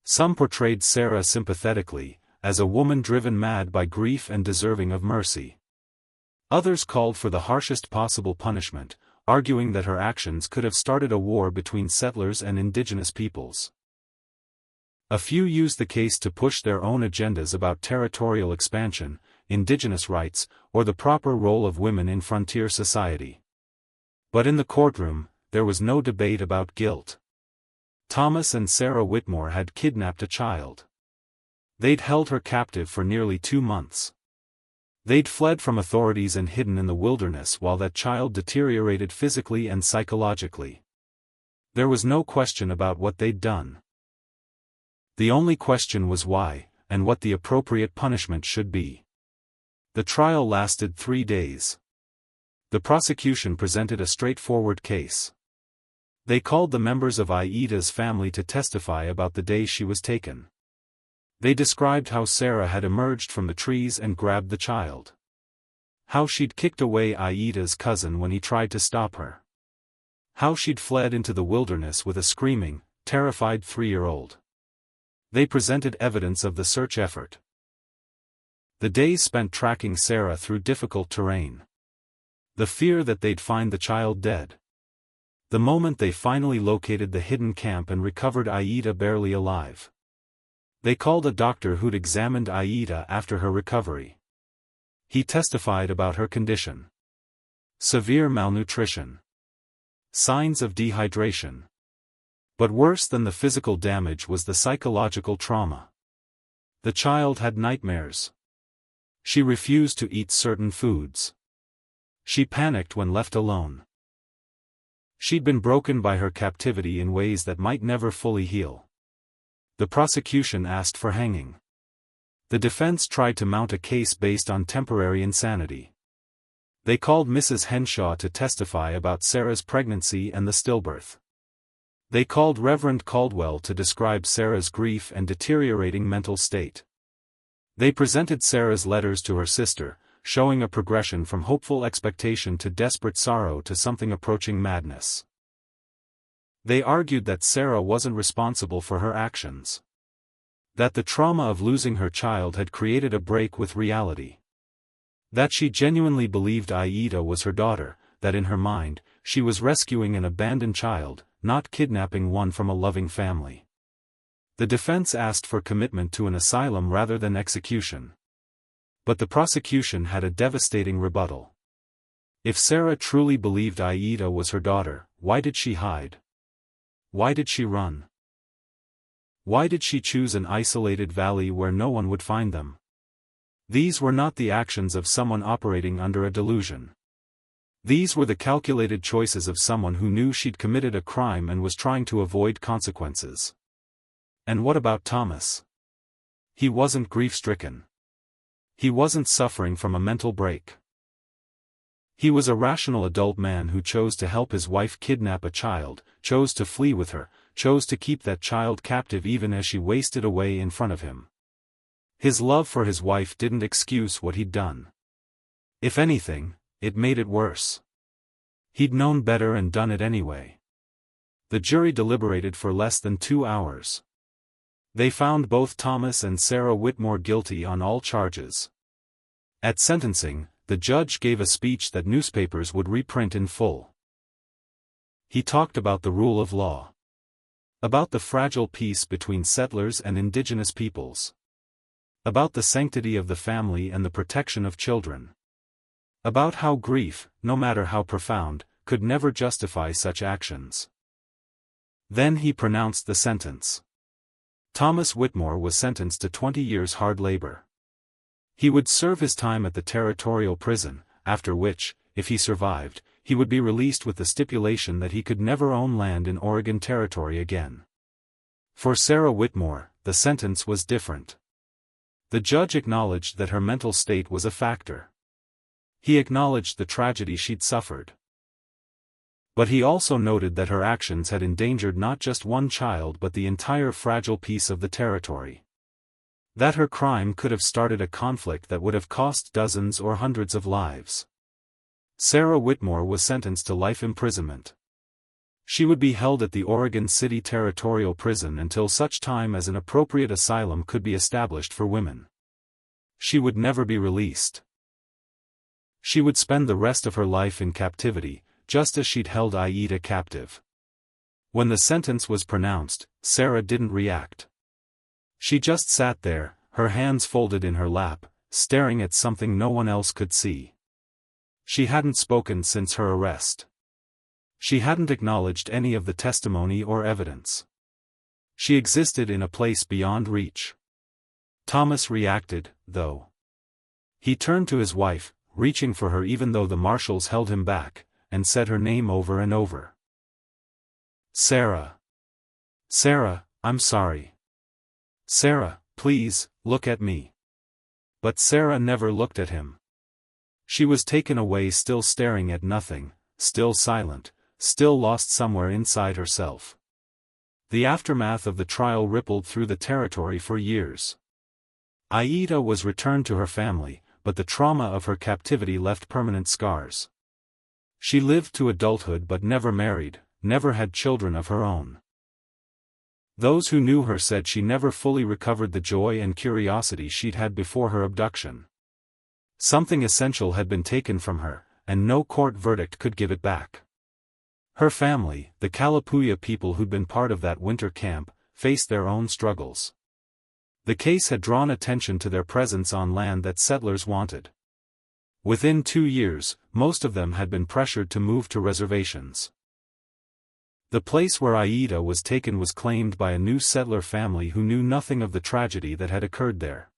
Speaker 1: Some portrayed Sarah sympathetically, as a woman driven mad by grief and deserving of mercy. Others called for the harshest possible punishment, arguing that her actions could have started a war between settlers and indigenous peoples. A few used the case to push their own agendas about territorial expansion, indigenous rights, or the proper role of women in frontier society. But in the courtroom, there was no debate about guilt. Thomas and Sarah Whitmore had kidnapped a child. They'd held her captive for nearly 2 months. They'd fled from authorities and hidden in the wilderness while that child deteriorated physically and psychologically. There was no question about what they'd done. The only question was why, and what the appropriate punishment should be. The trial lasted 3 days. The prosecution presented a straightforward case. They called the members of Aida's family to testify about the day she was taken. They described how Sarah had emerged from the trees and grabbed the child. How she'd kicked away Aida's cousin when he tried to stop her. How she'd fled into the wilderness with a screaming, terrified 3-year-old. They presented evidence of the search effort. The days spent tracking Sarah through difficult terrain. The fear that they'd find the child dead. The moment they finally located the hidden camp and recovered Aida barely alive. They called a doctor who'd examined Aida after her recovery. He testified about her condition. Severe malnutrition. Signs of dehydration. But worse than the physical damage was the psychological trauma. The child had nightmares. She refused to eat certain foods. She panicked when left alone. She'd been broken by her captivity in ways that might never fully heal. The prosecution asked for hanging. The defense tried to mount a case based on temporary insanity. They called Mrs. Henshaw to testify about Sarah's pregnancy and the stillbirth. They called Reverend Caldwell to describe Sarah's grief and deteriorating mental state. They presented Sarah's letters to her sister, showing a progression from hopeful expectation to desperate sorrow to something approaching madness. They argued that Sarah wasn't responsible for her actions. That the trauma of losing her child had created a break with reality. That she genuinely believed Aida was her daughter, that in her mind, she was rescuing an abandoned child, not kidnapping one from a loving family. The defense asked for commitment to an asylum rather than execution. But the prosecution had a devastating rebuttal. If Sarah truly believed Aida was her daughter, why did she hide? Why did she run? Why did she choose an isolated valley where no one would find them? These were not the actions of someone operating under a delusion. These were the calculated choices of someone who knew she'd committed a crime and was trying to avoid consequences. And what about Thomas? He wasn't grief-stricken. He wasn't suffering from a mental break. He was a rational adult man who chose to help his wife kidnap a child, chose to flee with her, chose to keep that child captive even as she wasted away in front of him. His love for his wife didn't excuse what he'd done. If anything, it made it worse. He'd known better and done it anyway. The jury deliberated for less than 2 hours. They found both Thomas and Sarah Whitmore guilty on all charges. At sentencing, the judge gave a speech that newspapers would reprint in full. He talked about the rule of law. About the fragile peace between settlers and indigenous peoples. About the sanctity of the family and the protection of children. About how grief, no matter how profound, could never justify such actions. Then he pronounced the sentence. Thomas Whitmore was sentenced to 20 years hard labor. He would serve his time at the territorial prison, after which, if he survived, he would be released with the stipulation that he could never own land in Oregon Territory again. For Sarah Whitmore, the sentence was different. The judge acknowledged that her mental state was a factor. He acknowledged the tragedy she'd suffered. But he also noted that her actions had endangered not just one child but the entire fragile piece of the territory. That her crime could have started a conflict that would have cost dozens or hundreds of lives. Sarah Whitmore was sentenced to life imprisonment. She would be held at the Oregon City Territorial Prison until such time as an appropriate asylum could be established for women. She would never be released. She would spend the rest of her life in captivity, just as she'd held Aida captive. When the sentence was pronounced, Sarah didn't react. She just sat there, her hands folded in her lap, staring at something no one else could see. She hadn't spoken since her arrest. She hadn't acknowledged any of the testimony or evidence. She existed in a place beyond reach. Thomas reacted, though. He turned to his wife, reaching for her even though the marshals held him back, and said her name over and over. Sarah. Sarah, I'm sorry. Sarah, please, look at me. But Sarah never looked at him. She was taken away still staring at nothing, still silent, still lost somewhere inside herself. The aftermath of the trial rippled through the territory for years. Aida was returned to her family, but the trauma of her captivity left permanent scars. She lived to adulthood but never married, never had children of her own. Those who knew her said she never fully recovered the joy and curiosity she'd had before her abduction. Something essential had been taken from her, and no court verdict could give it back. Her family, the Kalapuya people who'd been part of that winter camp, faced their own struggles. The case had drawn attention to their presence on land that settlers wanted. Within 2 years, most of them had been pressured to move to reservations. The place where Aida was taken was claimed by a new settler family who knew nothing of the tragedy that had occurred there.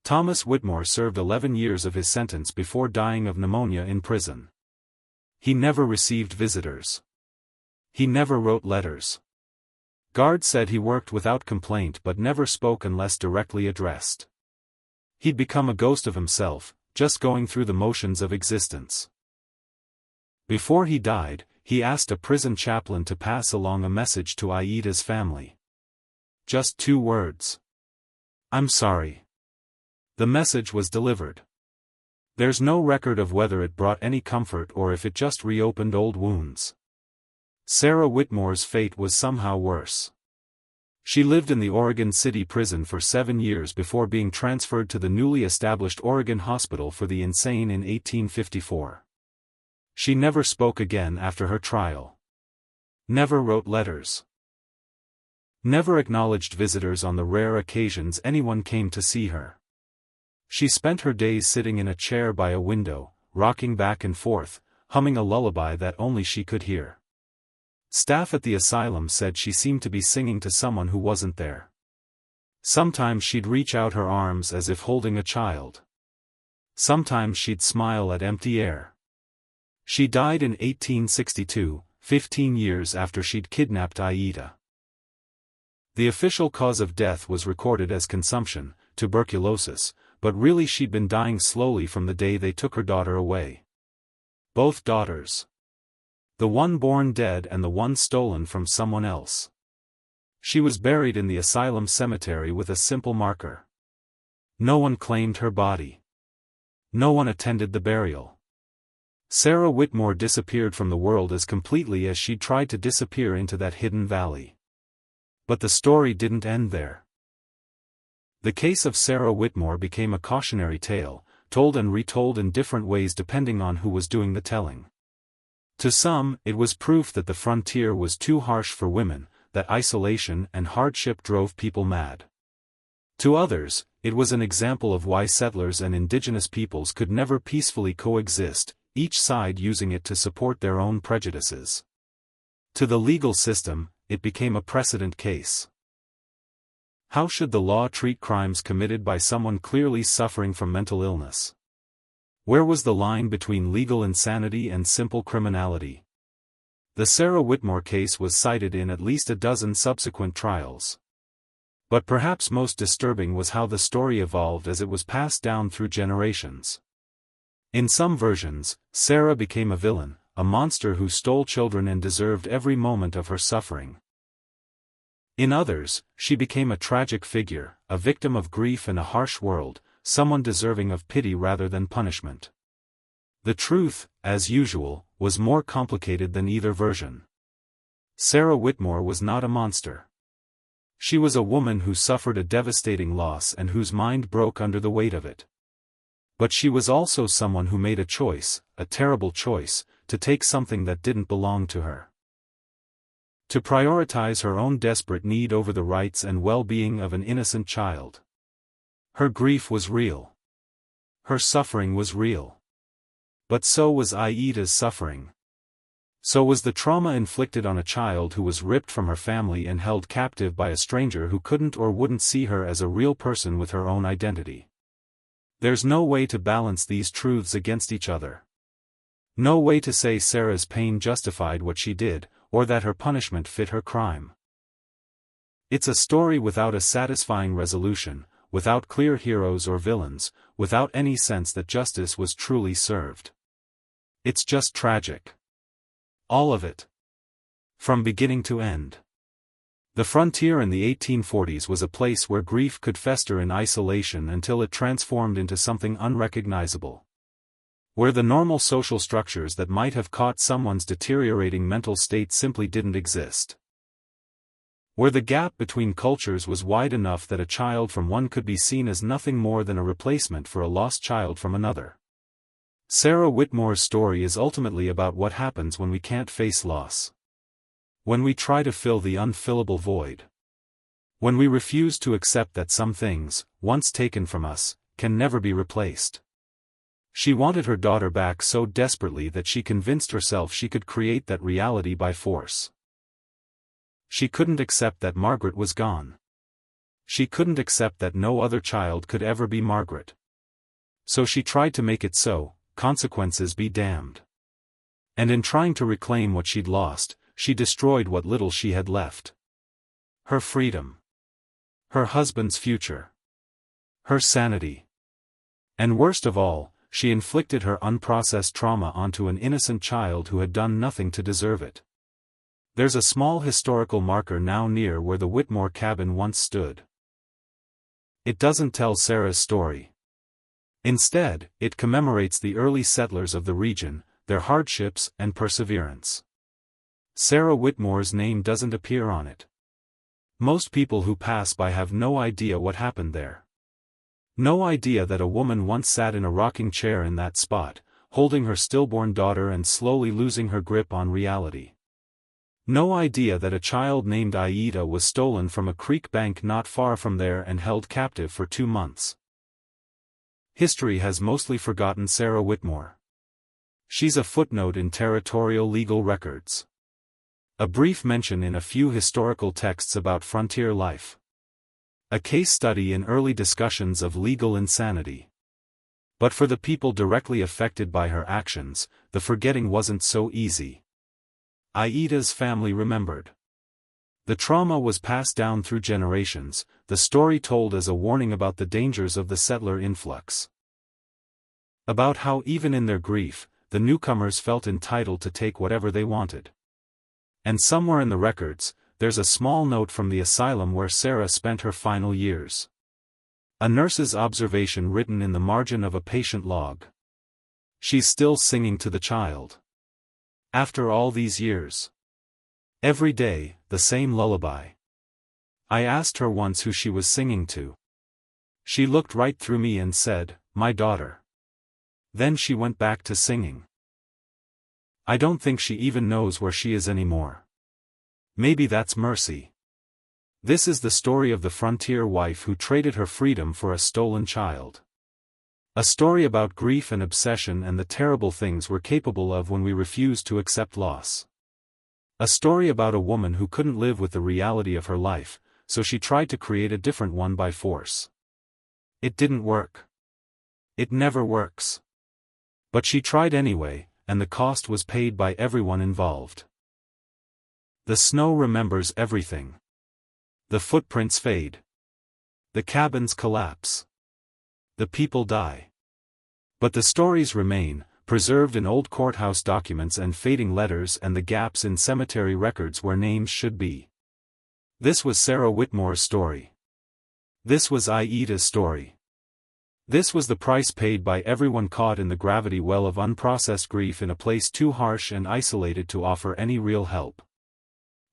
Speaker 1: Thomas Whitmore served 11 years of his sentence before dying of pneumonia in prison. He never received visitors. He never wrote letters. Guards said he worked without complaint but never spoke unless directly addressed. He'd become a ghost of himself, just going through the motions of existence. Before he died, he asked a prison chaplain to pass along a message to Aida's family. Just 2 words. "I'm sorry." The message was delivered. There's no record of whether it brought any comfort or if it just reopened old wounds. Sarah Whitmore's fate was somehow worse. She lived in the Oregon City prison for 7 years before being transferred to the newly established Oregon Hospital for the Insane in 1854. She never spoke again after her trial. Never wrote letters. Never acknowledged visitors on the rare occasions anyone came to see her. She spent her days sitting in a chair by a window, rocking back and forth, humming a lullaby that only she could hear. Staff at the asylum said she seemed to be singing to someone who wasn't there. Sometimes she'd reach out her arms as if holding a child. Sometimes she'd smile at empty air. She died in 1862, 15 years after she'd kidnapped Aida. The official cause of death was recorded as consumption, tuberculosis, but really she'd been dying slowly from the day they took her daughter away. Both daughters. The one born dead and the one stolen from someone else. She was buried in the asylum cemetery with a simple marker. No one claimed her body. No one attended the burial. Sarah Whitmore disappeared from the world as completely as she'd tried to disappear into that hidden valley. But the story didn't end there. The case of Sarah Whitmore became a cautionary tale, told and retold in different ways depending on who was doing the telling. To some, it was proof that the frontier was too harsh for women, that isolation and hardship drove people mad. To others, it was an example of why settlers and indigenous peoples could never peacefully coexist, each side using it to support their own prejudices. To the legal system, it became a precedent case. How should the law treat crimes committed by someone clearly suffering from mental illness? Where was the line between legal insanity and simple criminality? The Sarah Whitmore case was cited in at least a dozen subsequent trials. But perhaps most disturbing was how the story evolved as it was passed down through generations. In some versions, Sarah became a villain, a monster who stole children and deserved every moment of her suffering. In others, she became a tragic figure, a victim of grief in a harsh world, someone deserving of pity rather than punishment. The truth, as usual, was more complicated than either version. Sarah Whitmore was not a monster. She was a woman who suffered a devastating loss and whose mind broke under the weight of it. But she was also someone who made a choice, a terrible choice, to take something that didn't belong to her. To prioritize her own desperate need over the rights and well-being of an innocent child. Her grief was real. Her suffering was real. But so was Aida's suffering. So was the trauma inflicted on a child who was ripped from her family and held captive by a stranger who couldn't or wouldn't see her as a real person with her own identity. There's no way to balance these truths against each other. No way to say Sarah's pain justified what she did, or that her punishment fit her crime. It's a story without a satisfying resolution, without clear heroes or villains, without any sense that justice was truly served. It's just tragic. All of it. From beginning to end. The frontier in the 1840s was a place where grief could fester in isolation until it transformed into something unrecognizable. Where the normal social structures that might have caught someone's deteriorating mental state simply didn't exist. Where the gap between cultures was wide enough that a child from one could be seen as nothing more than a replacement for a lost child from another. Sarah Whitmore's story is ultimately about what happens when we can't face loss. When we try to fill the unfillable void. When we refuse to accept that some things, once taken from us, can never be replaced. She wanted her daughter back so desperately that she convinced herself she could create that reality by force. She couldn't accept that Margaret was gone. She couldn't accept that no other child could ever be Margaret. So she tried to make it so, consequences be damned. And in trying to reclaim what she'd lost, she destroyed what little she had left. Her freedom. Her husband's future. Her sanity. And worst of all, she inflicted her unprocessed trauma onto an innocent child who had done nothing to deserve it. There's a small historical marker now near where the Whitmore cabin once stood. It doesn't tell Sarah's story. Instead, it commemorates the early settlers of the region, their hardships and perseverance. Sarah Whitmore's name doesn't appear on it. Most people who pass by have no idea what happened there. No idea that a woman once sat in a rocking chair in that spot, holding her stillborn daughter and slowly losing her grip on reality. No idea that a child named Aida was stolen from a creek bank not far from there and held captive for 2 months. History has mostly forgotten Sarah Whitmore. She's a footnote in territorial legal records. A brief mention in a few historical texts about frontier life. A case study in early discussions of legal insanity. But for the people directly affected by her actions, the forgetting wasn't so easy. Aida's family remembered. The trauma was passed down through generations, the story told as a warning about the dangers of the settler influx. About how even in their grief, the newcomers felt entitled to take whatever they wanted. And somewhere in the records, there's a small note from the asylum where Sarah spent her final years. A nurse's observation written in the margin of a patient log. She's still singing to the child. After all these years. Every day, the same lullaby. I asked her once who she was singing to. She looked right through me and said, "My daughter." Then she went back to singing. I don't think she even knows where she is anymore. Maybe that's mercy. This is the story of the frontier wife who traded her freedom for a stolen child. A story about grief and obsession and the terrible things we're capable of when we refuse to accept loss. A story about a woman who couldn't live with the reality of her life, so she tried to create a different one by force. It didn't work. It never works. But she tried anyway, and the cost was paid by everyone involved. The snow remembers everything. The footprints fade. The cabins collapse. The people die. But the stories remain, preserved in old courthouse documents and fading letters and the gaps in cemetery records where names should be. This was Sarah Whitmore's story. This was Aida's story. This was the price paid by everyone caught in the gravity well of unprocessed grief in a place too harsh and isolated to offer any real help.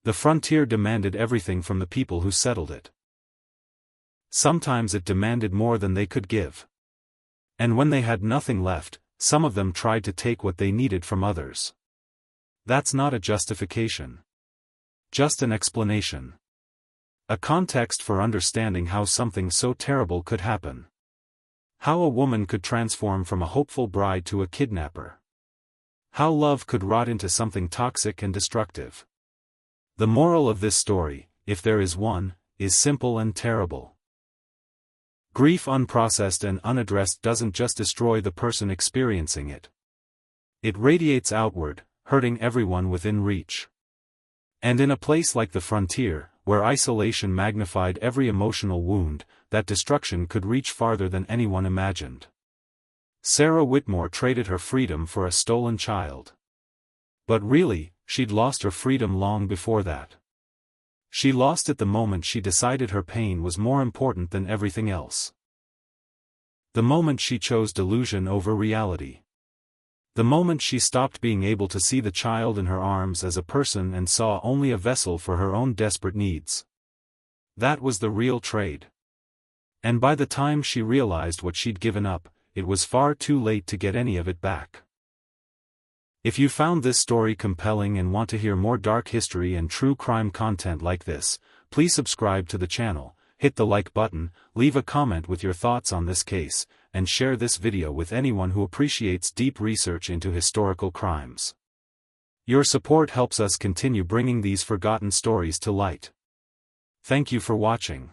Speaker 1: The frontier demanded everything from the people who settled it. Sometimes it demanded more than they could give. And when they had nothing left, some of them tried to take what they needed from others. That's not a justification. Just an explanation. A context for understanding how something so terrible could happen. How a woman could transform from a hopeful bride to a kidnapper. How love could rot into something toxic and destructive. The moral of this story, if there is one, is simple and terrible. Grief unprocessed and unaddressed doesn't just destroy the person experiencing it. It radiates outward, hurting everyone within reach. And in a place like the frontier, where isolation magnified every emotional wound, that destruction could reach farther than anyone imagined. Sarah Whitmore traded her freedom for a stolen child. But really, she'd lost her freedom long before that. She lost it the moment she decided her pain was more important than everything else. The moment she chose delusion over reality. The moment she stopped being able to see the child in her arms as a person and saw only a vessel for her own desperate needs. That was the real trade. And by the time she realized what she'd given up, it was far too late to get any of it back. If you found this story compelling and want to hear more dark history and true crime content like this, please subscribe to the channel, hit the like button, leave a comment with your thoughts on this case, and share this video with anyone who appreciates deep research into historical crimes. Your support helps us continue bringing these forgotten stories to light. Thank you for watching.